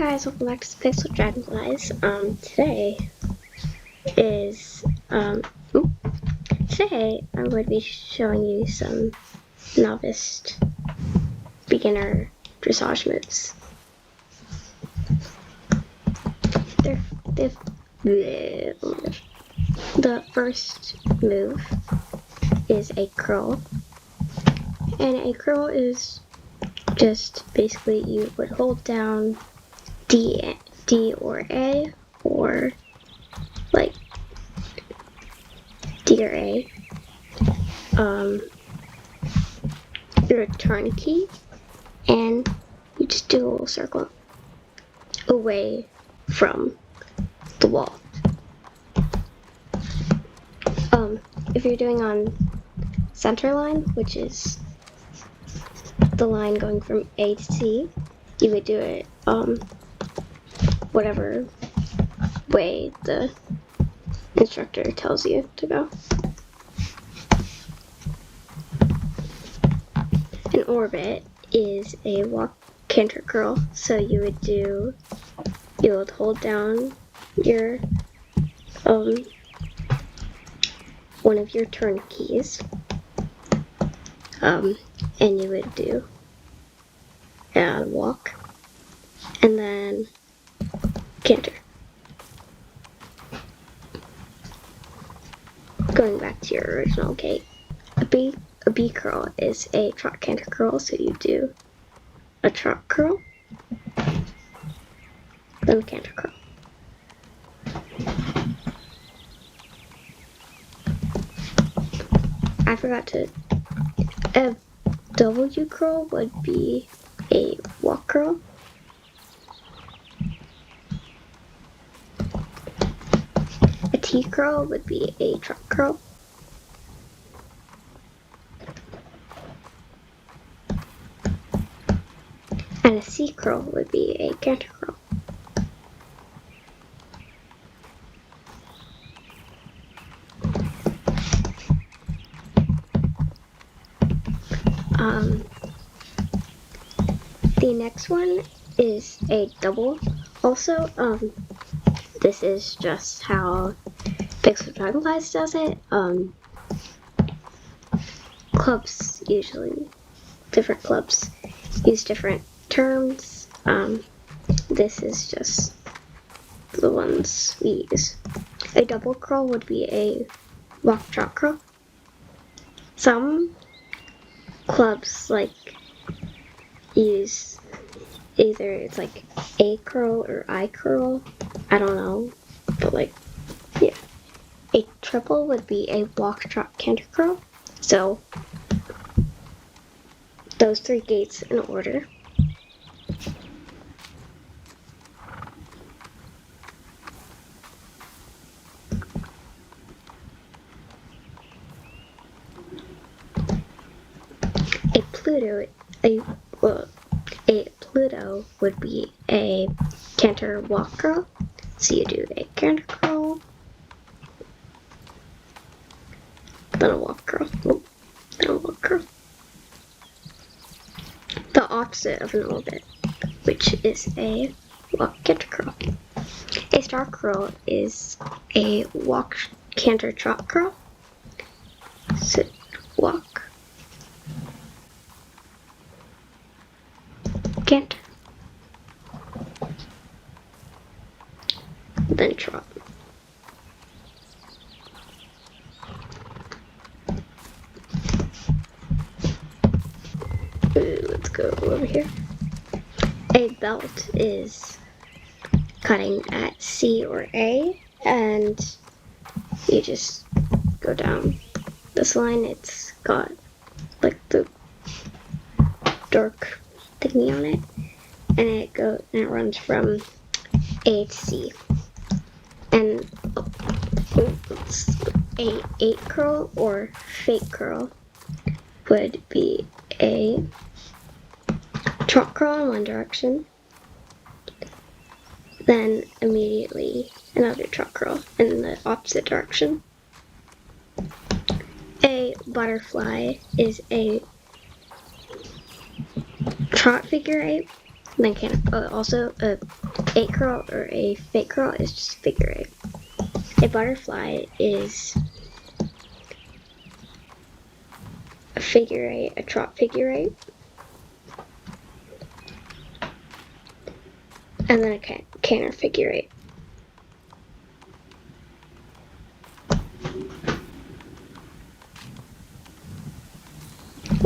Guys, welcome back to Pixel Dragonflies. Today I'm going to be showing you some novice beginner dressage moves. The first move is a curl, and a curl is just basically you would hold down D or A, or like D or A, your turn key, and you just do a little circle away from the wall. If you're doing on center line, which is the line going from A to C, you would do it whatever way the instructor tells you to go. An orbit is a walk canter curl, so you would hold down your one of your turn keys, and you would do walk and then canter. Going back to your original gait, a B curl is a trot canter curl, so you do a trot curl, then a canter curl. I forgot to. A W curl would be a walk curl. A T curl would be a trot curl. And a C curl would be a canter curl. The next one is a double. Also, this is just how Pixel Dragonflies does it. Clubs usually, different clubs use different terms. This is just the ones we use. A double curl would be a walk trot curl. Some clubs use either it's like A curl or I curl. I don't know, but yeah. A triple would be a walk trot canter curl. So those three gaits in order. A Pluto would be a canter walk curl. So you do a canter curl, then a walk curl, then a walk curl. The opposite of an orbit, which is a walk canter curl. A star curl is a walk canter trot curl. So walk, canter, then trot. Let's go over here. A belt is cutting at C or A, and you just go down this line. It's got like the dark thingy on it, and it runs from A to C. And a 8 curl or fake curl would be a trot curl in one direction, then immediately another trot curl in the opposite direction. A butterfly is a trot figure 8, then also a a curl or a fake curl is just figure eight. A butterfly is a figure eight, a trot figure eight, and then a canter figure eight.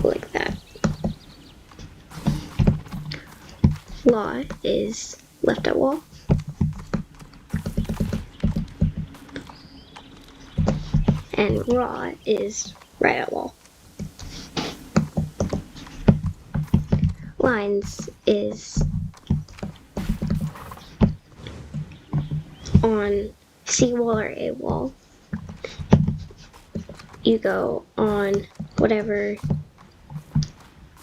Like that. Law is left at wall. And raw is right at wall. Lines is on C wall or A wall. You go on whatever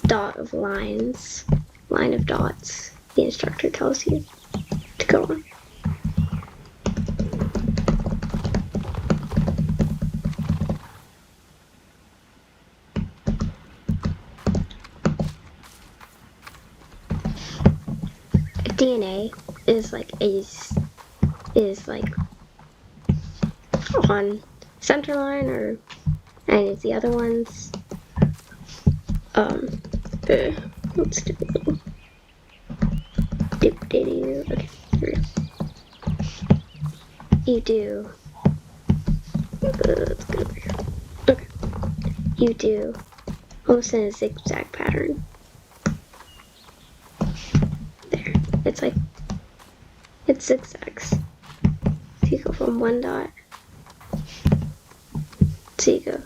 dot of lines, line of dots the instructor tells you to go on. DNA is like on center line or any of the other ones. Let's do a little okay, here we go. You do let's go over here. Okay. You do almost in a zigzag pattern. There. It's zigzags. So you go from one dot. So you go,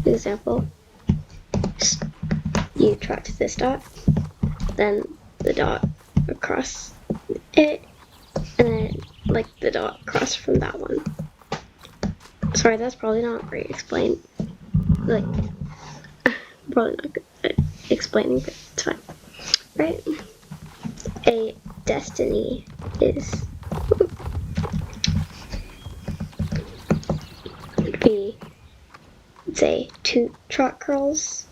for example, you trot to this dot, then the dot across it, and then like the dot across from that one. Sorry, that's probably not great explained. Like, probably not good at explaining, but it's fine. Right? A destiny is be, say, 2 trot curls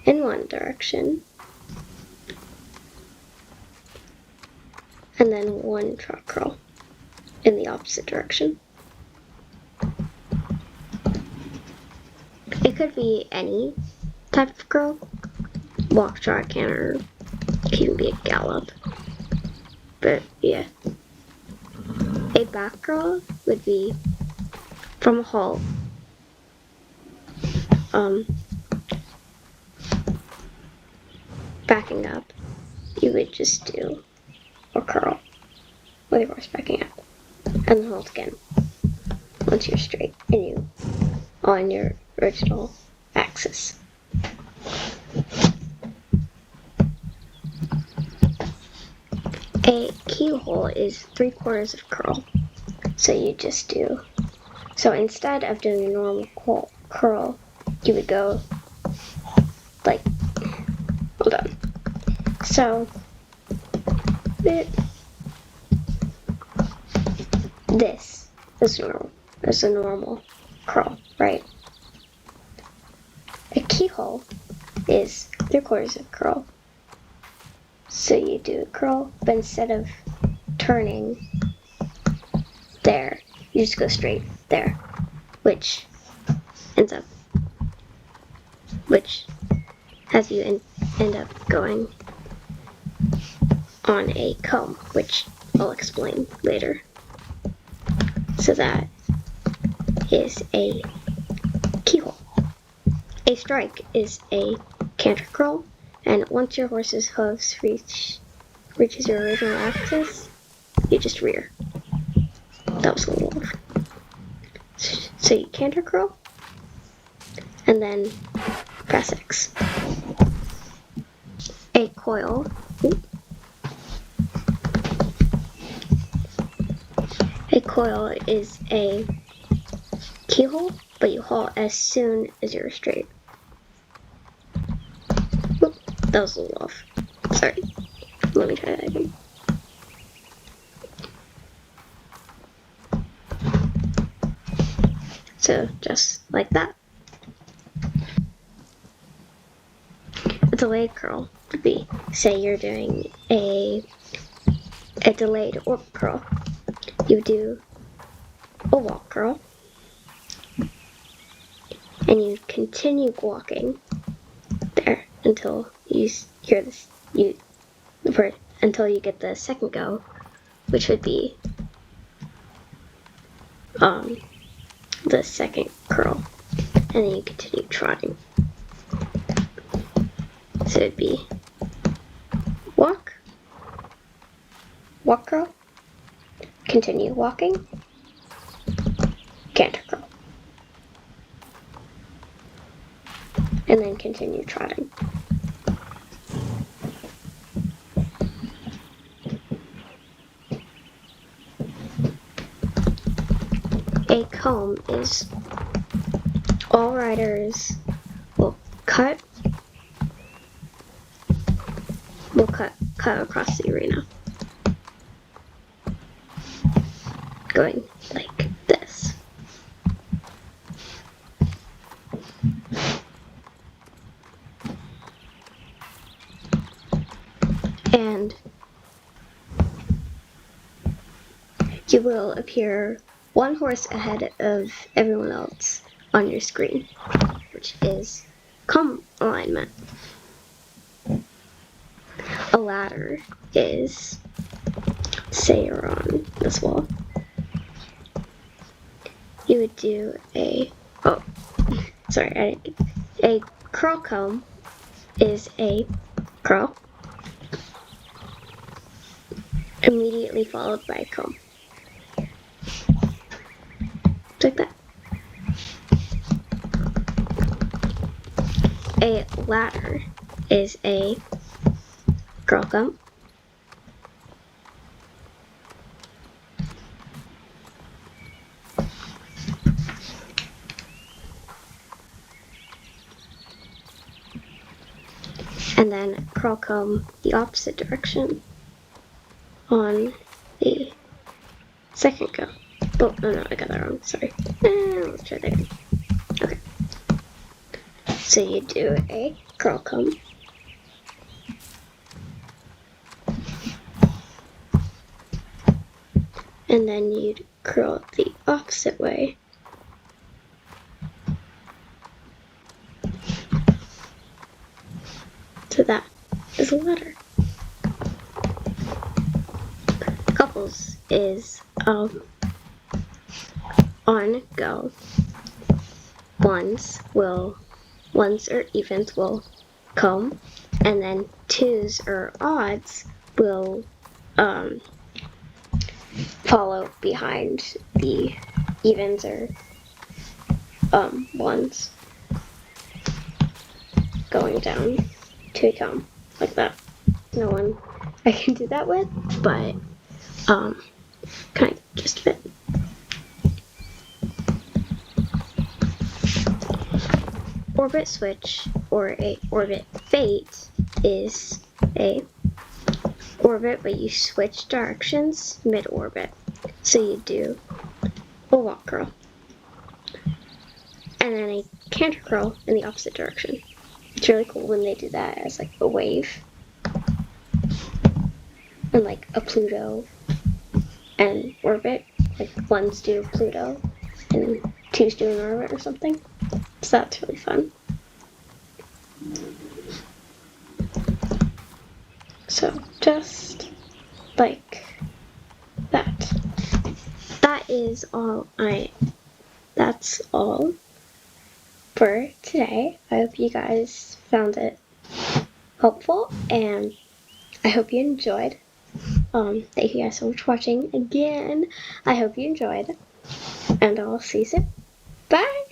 in one direction, and then 1 trot curl in the opposite direction. It could be any type of curl, walk, trot, canter, it can be a gallop, but yeah. A back curl would be from a halt, backing up, you would just do a curl with your horse backing up, and then halt again once you're straight and you on your original axis. A keyhole is 3/4 of curl, so you just do. So instead of doing a normal curl, you would go like, hold on. So this is normal. It's a normal curl, right? A keyhole is 3/4 of curl. So you do a curl, but instead of turning there, you just go straight there, which has you end up going on a comb, which I'll explain later. So that is a keyhole. A strike is a canter curl, and once your horse's hooves reaches your original axis, you just rear. That was a little off. So you canter curl, and then press X. A coil. A coil is a keyhole, but you halt as soon as you're straight. Whoop, that was a little off. Sorry. Let me try that again. So just like that. A delayed curl would be, say you're doing a a delayed orbit curl. You do a walk curl, and you continue walking there until you hear this. Until you get the second go, which would be the second curl, and then you continue trotting. So it'd be walk curl, continue walking, canter curl, and then continue trotting. A comb is all riders will cut across the arena, going like this. And you will appear one horse ahead of everyone else on your screen, which is comb alignment. A ladder is, say you're on this wall, you would do a curl comb is a curl immediately followed by a comb. Like that. A ladder is a curl comb, and then curl comb the opposite direction on the second go. Oh, no, I got that wrong, sorry. Let's try that again. Okay. So you do a curl comb, and then you'd curl it the opposite way. So that is a ladder. Couples is on go. Ones or evens will comb, and then twos or odds will follow behind the evens or ones, going down to a comb like that. No one I can do that with, but kind of just fit. Orbit switch or a orbit fate is a orbit, but you switch directions mid-orbit. So you do a walk curl, and then a canter curl in the opposite direction. It's really cool when they do that as like a wave, and like a Pluto and orbit, like ones do Pluto and twos do an orbit or something. So that's really fun. So just like that. That's all for today. I hope you guys found it helpful, and I hope you enjoyed. Thank you guys so much for watching again. I hope you enjoyed, and I'll see you soon. Bye!